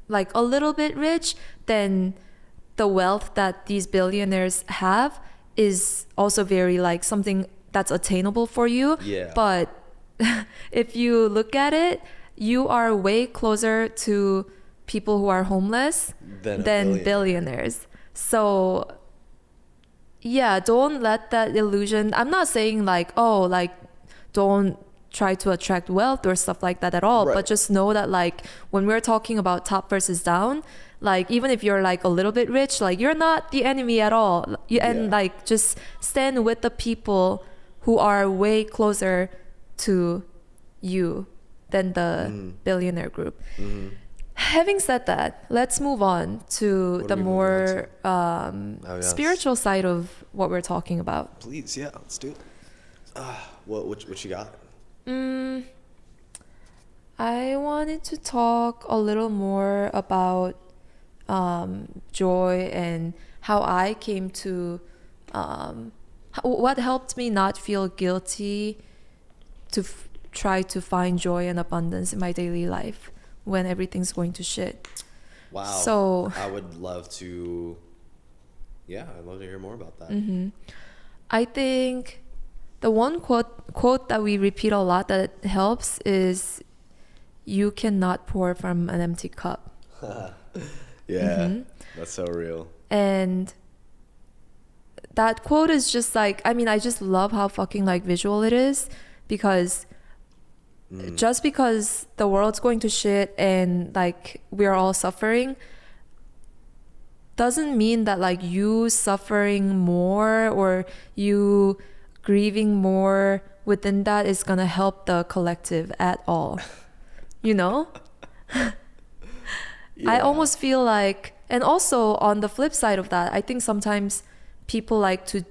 B: like a little bit rich, then the wealth that these billionaires have is also very like something that's attainable for you. But if you look at it, you are way closer to people who are homeless than billionaires. So yeah, don't let that illusion. I'm not saying like, oh, like don't try to attract wealth or stuff like that at all, but just know that like when we're talking about top versus down, like even if you're like a little bit rich, like you're not the enemy at all. And like just stand with the people who are way closer to you than the billionaire group. Having said that, let's move on to the more spiritual side of what we're talking about.
A: Please, yeah, let's do it. What you got?
B: I wanted to talk a little more about joy and how I came to what helped me not feel guilty to try to find joy and abundance in my daily life when everything's going to shit.
A: Wow.
B: So
A: I would love to, I'd love to hear more about that.
B: I think The one quote that we repeat a lot that helps is, "You cannot pour from an empty cup."
A: Yeah, that's so real.
B: And that quote is just like, I mean, I just love how fucking like visual it is, because just because the world's going to shit and like we're all suffering doesn't mean that like you suffering more or you grieving more within that is gonna help the collective at all. You know? I almost feel like, and also on the flip side of that, I think sometimes people like to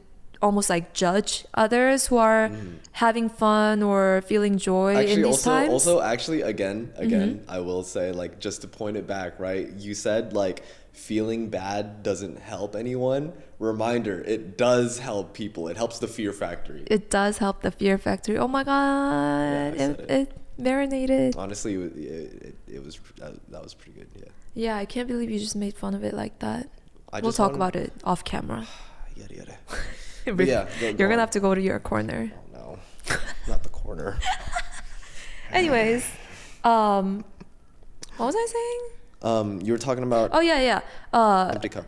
B: almost like judge others who are having fun or feeling joy in these times.
A: Also, actually, again, I will say, like, just to point it back, right? You said like feeling bad doesn't help anyone. Reminder, it does help people. It helps the fear factory.
B: It does help the fear factory. Oh my god, it marinated.
A: Honestly, it was that was pretty good. Yeah.
B: Yeah, I can't believe you just made fun of it like that. We'll
A: just
B: talk about it off camera.
A: Yada.
B: But
A: yeah,
B: you're gonna have to go to your corner.
A: Oh, no, not the corner.
B: Anyways, what was I saying?
A: You were talking about.
B: Oh yeah.
A: Empty cup.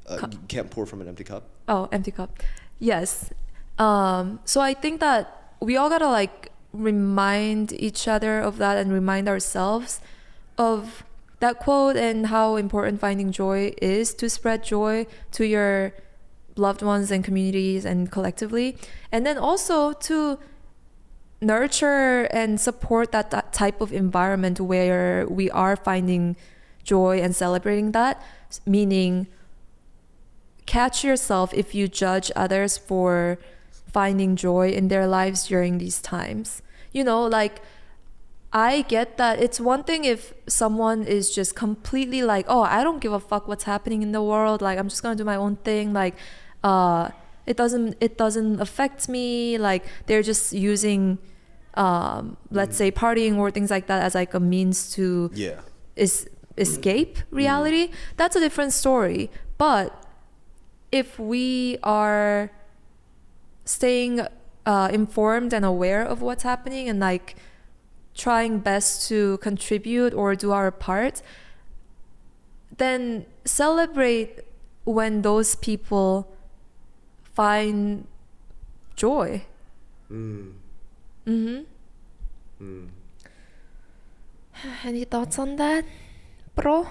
A: You can't pour from an empty cup.
B: Oh, empty cup. Yes. So I think that we all gotta like remind each other of that and remind ourselves of that quote and how important finding joy is to spread joy to your loved ones and communities and collectively, and then also to nurture and support that type of environment where we are finding joy and celebrating that. Meaning, catch yourself if you judge others for finding joy in their lives during these times. You know, like, I get that it's one thing if someone is just completely like, oh, I don't give a fuck what's happening in the world, like I'm just gonna do my own thing, like it doesn't affect me, like they're just using let's say partying or things like that as like a means to escape reality. That's a different story. But if we are staying informed and aware of what's happening and like trying best to contribute or do our part, then celebrate when those people find joy. Any thoughts on that, bro?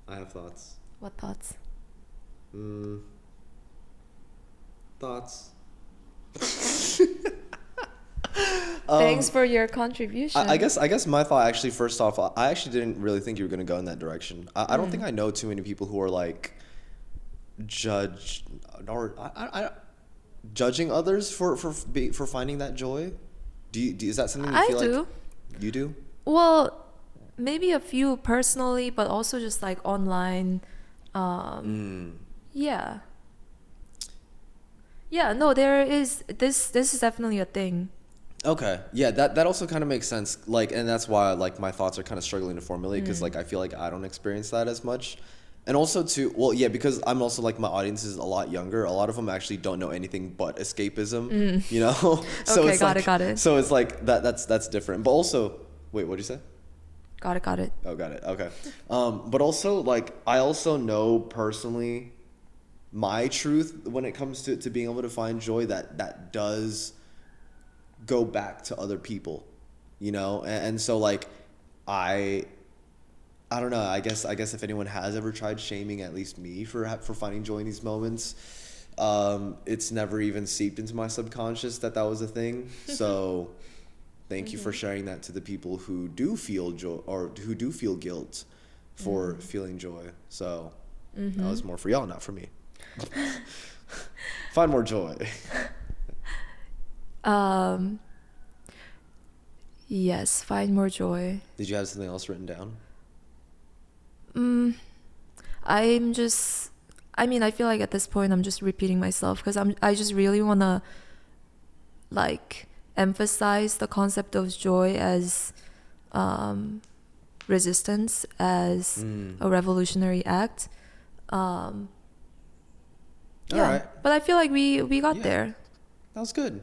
A: I have thoughts.
B: What thoughts?
A: Thoughts.
B: Thanks for your contribution.
A: I guess my thought, actually, first off, I actually didn't really think you were going to go in that direction. I don't think I know too many people who are like judging others for finding that joy. Is that something you feel like you do?
B: Well, maybe a few personally, but also just like online. Yeah, no, there is this is definitely a thing.
A: Okay. Yeah, that also kind of makes sense. Like, and that's why like my thoughts are kind of struggling to formulate, because like I feel like I don't experience that as much. And also too, well, yeah, because I'm also like, my audience is a lot younger. A lot of them actually don't know anything but escapism, you know? So
B: okay,
A: it's
B: got it.
A: So it's like that's different. But also, wait, what'd you say?
B: Got it.
A: Oh, got it. Okay. But also, like, I also know personally my truth when it comes to being able to find joy, that does go back to other people, you know? And so like, I don't know, I guess if anyone has ever tried shaming at least me for finding joy in these moments, it's never even seeped into my subconscious that was a thing. So thank you for sharing that to the people who do feel joy or who do feel guilt for feeling joy. So that was more for y'all, not for me. Find more joy.
B: Yes, find more joy.
A: Did you have something else written down?
B: I feel like at this point I'm just repeating myself, because I just really want to like emphasize the concept of joy as resistance, as a revolutionary act.
A: All
B: Yeah,
A: right.
B: but I feel like we got
A: Yeah.
B: there.
A: That was good.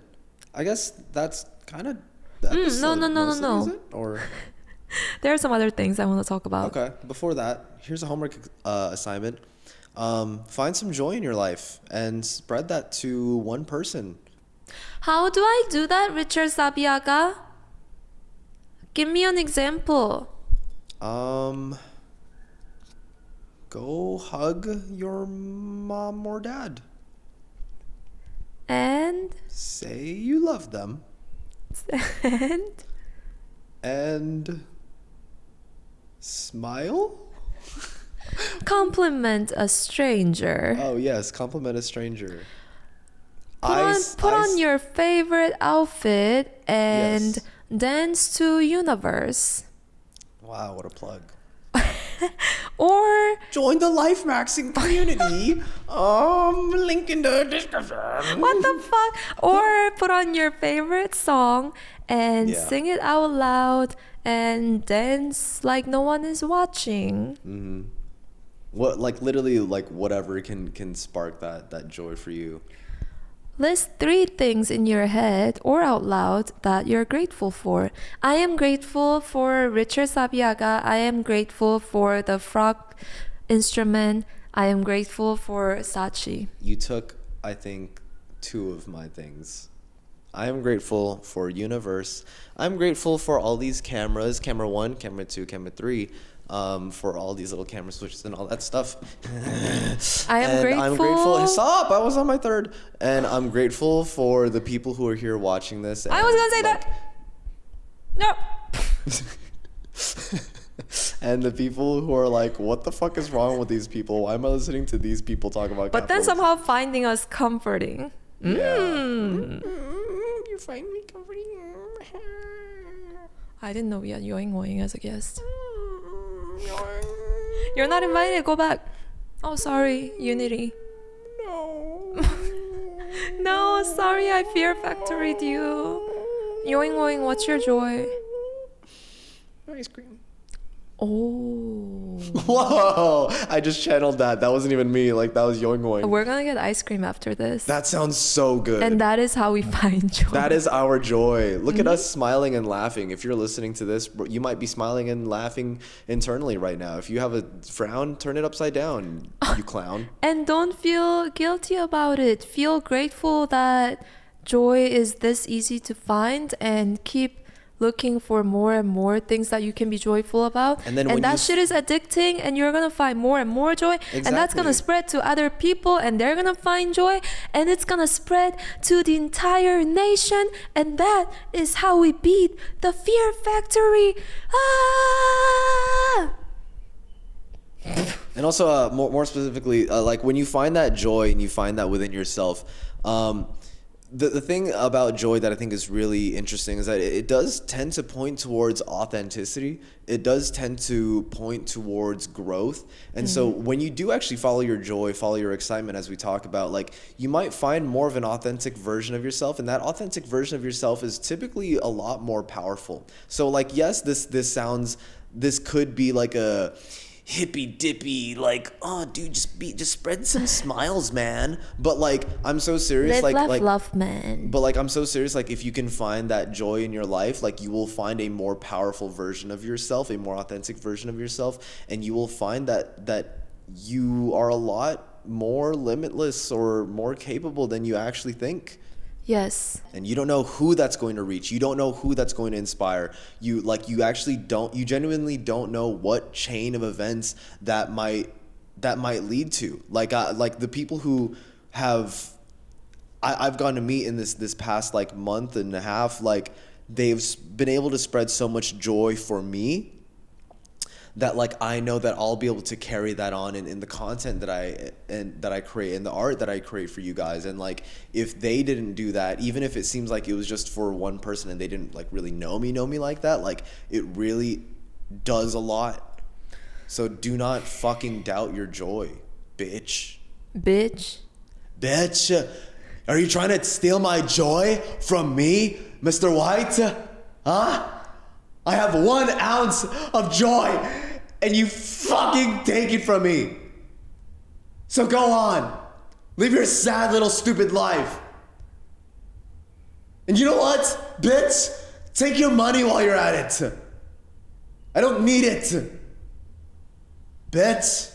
A: I guess that's kind of the
B: No,
A: episode.
B: no, no, no,
A: mostly,
B: no.
A: is it? Or
B: There are some other things I want to talk about.
A: okay. Before that, here's a homework assignment. Find some joy in your life and spread that to one person.
B: How do I do that, Richard Sabiaga? Give me an example.
A: Go hug your mom or dad.
B: And
A: Say you love them.
B: and
A: And smile?
B: compliment a stranger.
A: Oh, yes. Compliment a stranger.
B: Put on your favorite outfit and
A: Yes.
B: dance to Yoonha Verse.
A: Wow, what a plug.
B: Or
A: Join the life maxing community. Link in the description.
B: what the fuck? Or put on your favorite song and
A: Yeah.
B: sing it out loud and dance like no one is watching.
A: What, like, literally, like, whatever can spark that joy for you.
B: List 3 things in your head or out loud that you're grateful for. I am grateful for Richard Sabiaga. I am grateful for the frog instrument. I am grateful for Sachi.
A: You took, I think, 2 of my things. I am grateful for Yoonha Verse. I'm grateful for all these cameras, camera 1, camera 2, camera 3, for all these little camera switches and all that stuff.
B: I am grateful.
A: I'm grateful. Stop! I was on my 3rd. And I'm grateful for the people who are here watching this.
B: I was gonna say that. No.
A: And the people who are like, what the fuck is wrong with these people? Why am I listening to these people talk about
B: But then
A: capitalism?
B: somehow finding us comforting.
A: Yeah.
B: You find me comforting. I didn't know we had Yoing as a guest. You're not invited. Go back. Oh, sorry. Unity.
A: No.
B: No, sorry. I fear factoried you. Yoing, what's your joy?
A: Ice cream.
B: Oh.
A: Whoa! I just channeled that. That wasn't even me. Like, that was Yoing.
B: We're gonna get ice cream after this.
A: That sounds so good.
B: And that is how we find joy.
A: That is our joy. Look at us smiling and laughing. If you're listening to this, you might be smiling and laughing internally right now. If you have a frown, turn it upside down, you clown.
B: And don't feel guilty about it. Feel grateful that joy is this easy to find and keep looking for more and more things that you can be joyful about.
A: And then when
B: that
A: you
B: shit is addicting and you're going to find more and more joy. And that's going to
A: Exactly.
B: spread to other people and they're going to find joy. And it's going to spread to the entire nation. And that is how we beat the fear factory. Ah!
A: And also, more specifically, like when you find that joy and you find that within yourself, the thing about joy that I think is really interesting is that it does tend to point towards authenticity. It does tend to point towards growth. And so when you do actually follow your joy, follow your excitement, as we talk about, like, you might find more of an authentic version of yourself. And that authentic version of yourself is typically a lot more powerful. So, like, yes, this could be like a hippy dippy, like, oh dude, just spread some smiles, man. But like, I'm so serious.
B: Live, laugh,
A: like
B: love, man.
A: But like, I'm so serious. Like, if you can find that joy in your life, like, you will find a more powerful version of yourself, a more authentic version of yourself, and you will find that you are a lot more limitless or more capable than you actually think.
B: Yes.
A: And you don't know who that's going to reach. You don't know who that's going to inspire. You genuinely don't know what chain of events that might lead to. Like the people who I've gone to meet in this past like month and a half, like, they've been able to spread so much joy for me that, like, I know that I'll be able to carry that on in the content that I create, and the art that I create for you guys. And like, if they didn't do that, even if it seems like it was just for one person and they didn't like really know me like that, like, it really does a lot. So do not fucking doubt your joy, bitch.
B: Bitch.
A: Are you trying to steal my joy from me, Mr. White? Huh? I have 1 ounce of joy, and you fucking take it from me. So go on. Live your sad little stupid life. And you know what, bitch? Take your money while you're at it. I don't need it. Bitch.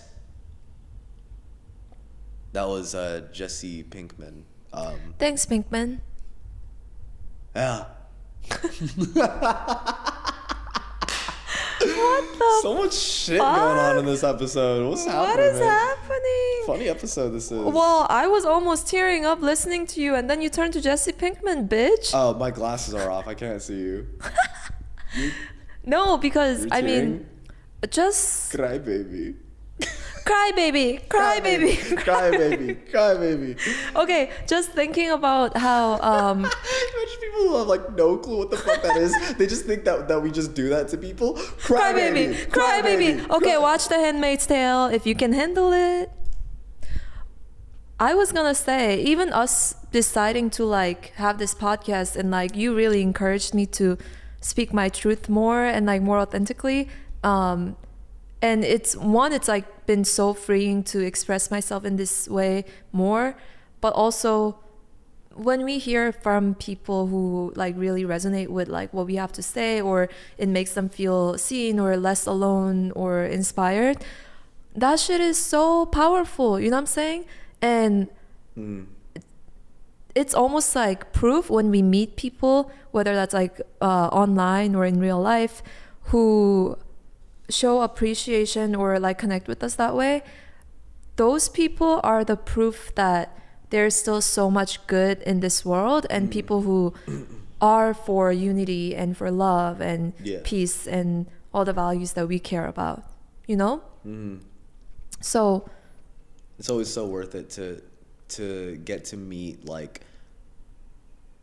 A: That was Jesse Pinkman.
B: Thanks, Pinkman.
A: Yeah.
B: What the
A: So much shit
B: fuck?
A: going on in this episode. What's happening?
B: What is
A: man?
B: happening?
A: Funny episode this is.
B: Well, I was almost tearing up listening to you, and then you turned to Jesse Pinkman, bitch.
A: Oh, my glasses are off. I can't see you.
B: No, because
A: You're
B: I
A: tearing?
B: mean, just
A: Cry baby.
B: cry, baby, cry, baby.
A: Cry baby. Cry baby.
B: Okay, just thinking about how
A: Imagine people who have like no clue what the fuck that is. They just think that we just do that to people.
B: cry, baby, cry, baby. Okay, watch The Handmaid's Tale if you can handle it. I was gonna say, even us deciding to like have this podcast and like you really encouraged me to speak my truth more and like more authentically. And it's like been so freeing to express myself in this way more, but also when we hear from people who like really resonate with like what we have to say, or it makes them feel seen or less alone or inspired, that shit is so powerful, you know what I'm saying? And it's almost like proof when we meet people, whether that's like online or in real life, who show appreciation or like connect with us that way. Those people are the proof that there's still so much good in this world, and people who are for unity and for love and peace and all the values that we care about, you know? So
A: it's always so worth it to get to meet like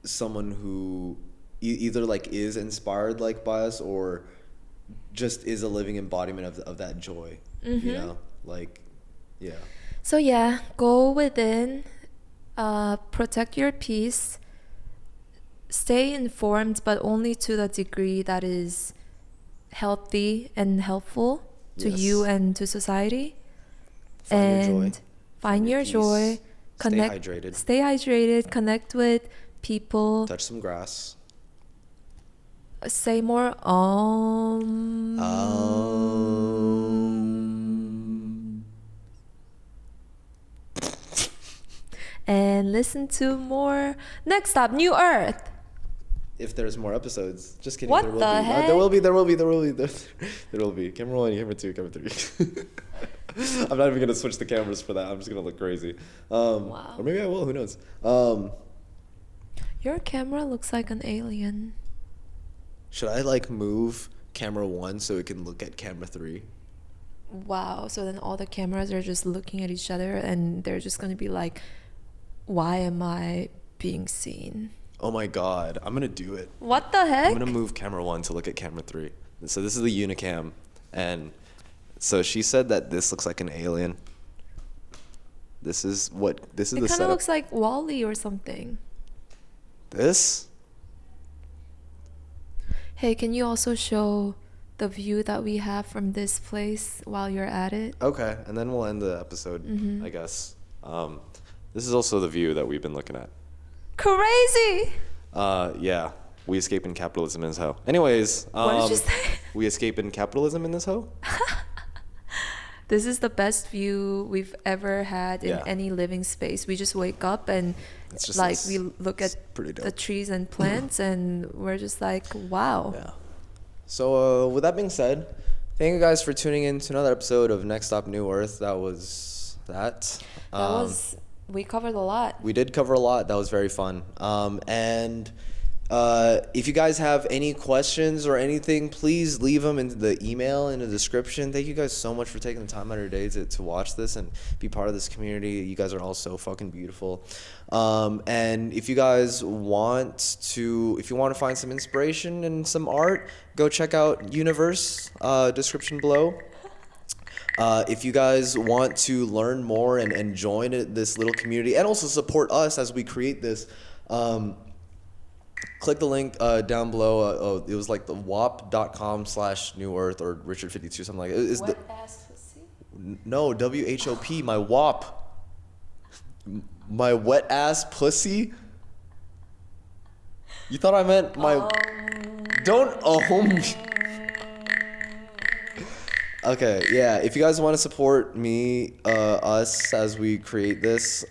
A: someone who either like is inspired like by us, or just is a living embodiment of that joy. You know, like, yeah.
B: So yeah, go within, protect your peace, stay informed, but only to the degree that is healthy and helpful to you and to society. Find your joy. Connect. Stay hydrated. Connect with people.
A: Touch some grass.
B: Say more and listen to more Next Stop New Earth.
A: If there's more episodes, just kidding.
B: What
A: there will
B: the
A: be.
B: heck?
A: There will be. Camera 1, camera 2, camera 3. I'm not even gonna switch the cameras for that. I'm just gonna look crazy.
B: Wow.
A: Or maybe I will. Who knows?
B: Your camera looks like an alien.
A: Should I like move camera 1 so it can look at camera 3?
B: Wow. So then all the cameras are just looking at each other, and they're just gonna be like, "Why am I being seen?"
A: Oh my god, I'm gonna do it.
B: What the heck?
A: I'm gonna move camera 1 to look at camera 3. So this is the Unicam, and so she said that this looks like an alien. This is the
B: It kind of
A: setup.
B: looks like Wall-E or something.
A: This?
B: Hey, can you also show the view that we have from this place while you're at it?
A: Okay, and then we'll end the episode, I guess. This is also the view that we've been looking at.
B: Crazy!
A: Yeah, we escape in capitalism in this hoe. Anyways,
B: What did you say?
A: we escape in capitalism in this hoe?
B: This is the best view we've ever had in
A: Yeah.
B: any living space. We just wake up and
A: It's just
B: like
A: this.
B: we look
A: It's
B: at
A: pretty dope.
B: the trees and plants and we're just like, wow.
A: Yeah. So with that being said, thank you guys for tuning in to another episode of Next Stop New Earth. That was that.
B: We covered a lot.
A: We did cover a lot. That was very fun. And if you guys have any questions or anything, please leave them in the email in the description. Thank you guys so much for taking the time out of your day to watch this and be part of this community. You guys are all so fucking beautiful. And if you guys want to find some inspiration and some art, go check out Yoonha Verse, description below. If you guys want to learn more and join this little community and also support us as we create this, click the link down below. It was like the wop.com/newearth or Richard52, something like it. No, WHOP, my WAP. My wet ass pussy? You thought I meant my... Don't me. Okay, yeah. If you guys want to support me, us as we create this,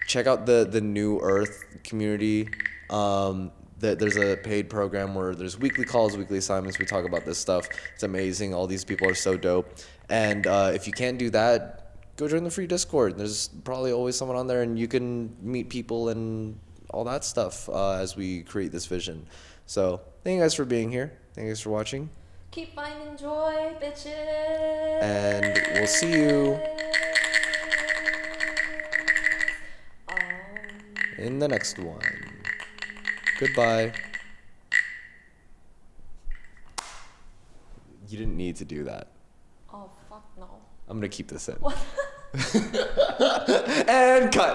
A: check out the New Earth community. There's a paid program where there's weekly calls, weekly assignments. We talk about this stuff. It's amazing. All these people are so dope. And if you can't do that, go join the free Discord. There's probably always someone on there, and you can meet people and all that stuff as we create this vision. So thank you guys for being here. Thank you guys for watching.
B: Keep finding joy, bitches.
A: And we'll see you in the next one. Goodbye. You didn't need to do that.
B: Oh, fuck no.
A: I'm gonna keep this in.
B: What?
A: And cut.